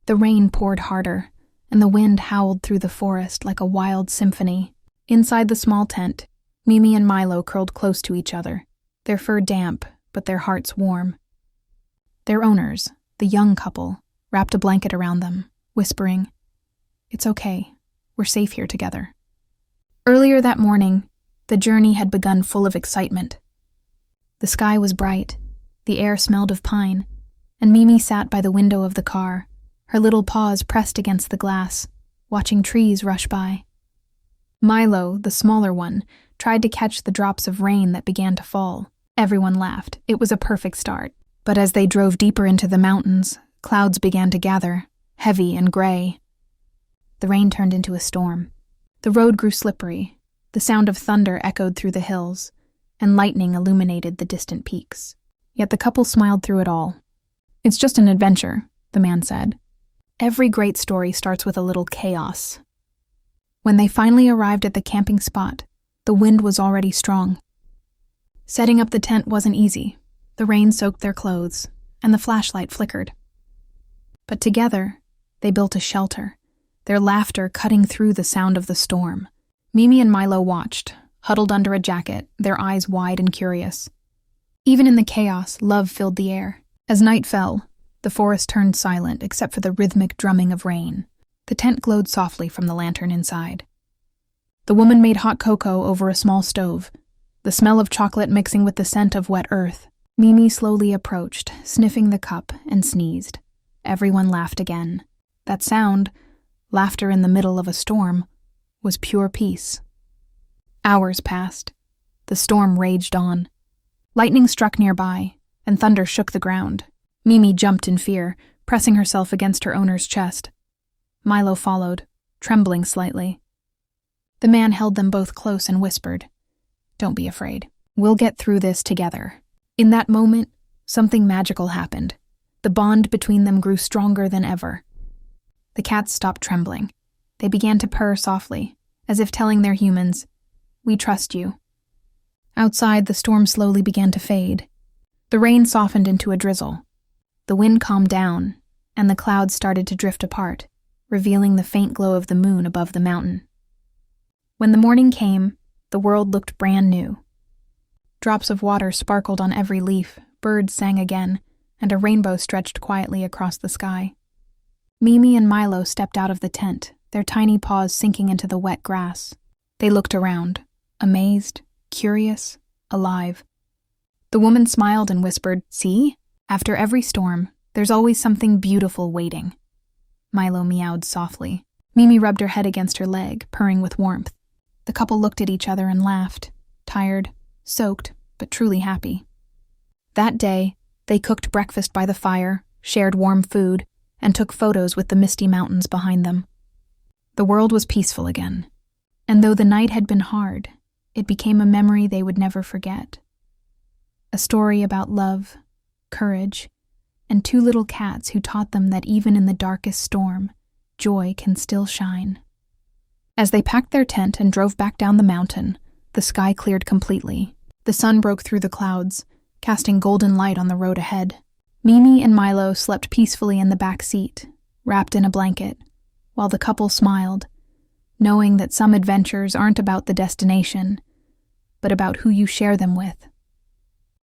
The rain poured harder, and the wind howled through the forest like a wild symphony. Inside the small tent, Mimi and Milo curled close to each other, their fur damp, but their hearts warm. Their owners, the young couple, wrapped a blanket around them, whispering, "It's okay, we're safe here together." Earlier that morning, the journey had begun full of excitement. The sky was bright, the air smelled of pine, and Mimi sat by the window of the car, her little paws pressed against the glass, watching trees rush by. Milo, the smaller one, tried to catch the drops of rain that began to fall. Everyone laughed. It was a perfect start. But as they drove deeper into the mountains, clouds began to gather, heavy and gray. The rain turned into a storm. The road grew slippery. The sound of thunder echoed through the hills, and lightning illuminated the distant peaks. Yet the couple smiled through it all. "It's just an adventure," the man said. "Every great story starts with a little chaos." When they finally arrived at the camping spot, the wind was already strong. Setting up the tent wasn't easy. The rain soaked their clothes, and the flashlight flickered. But together, they built a shelter, their laughter cutting through the sound of the storm. Mimi and Milo watched, huddled under a jacket, their eyes wide and curious. Even in the chaos, love filled the air. As night fell, the forest turned silent except for the rhythmic drumming of rain. The tent glowed softly from the lantern inside. The woman made hot cocoa over a small stove, the smell of chocolate mixing with the scent of wet earth. Mimi slowly approached, sniffing the cup, and sneezed. Everyone laughed again. That sound, laughter in the middle of a storm, was pure peace. Hours passed. The storm raged on. Lightning struck nearby, and thunder shook the ground. Mimi jumped in fear, pressing herself against her owner's chest. Milo followed, trembling slightly. The man held them both close and whispered, "Don't be afraid. We'll get through this together." In that moment, something magical happened. The bond between them grew stronger than ever. The cats stopped trembling. They began to purr softly, as if telling their humans, "We trust you." Outside, the storm slowly began to fade. The rain softened into a drizzle. The wind calmed down, and the clouds started to drift apart, revealing the faint glow of the moon above the mountain. When the morning came, the world looked brand new. Drops of water sparkled on every leaf, birds sang again, and a rainbow stretched quietly across the sky. Mimi and Milo stepped out of the tent, their tiny paws sinking into the wet grass. They looked around, amazed, curious, alive. The woman smiled and whispered, "See? After every storm, there's always something beautiful waiting." Milo meowed softly. Mimi rubbed her head against her leg, purring with warmth. The couple looked at each other and laughed, tired, soaked, but truly happy. That day, they cooked breakfast by the fire, shared warm food, and took photos with the misty mountains behind them. The world was peaceful again, and though the night had been hard, it became a memory they would never forget. A story about love, courage, and two little cats who taught them that even in the darkest storm, joy can still shine. As they packed their tent and drove back down the mountain, the sky cleared completely. The sun broke through the clouds, casting golden light on the road ahead. Mimi and Milo slept peacefully in the back seat, wrapped in a blanket, while the couple smiled, knowing that some adventures aren't about the destination, but about who you share them with.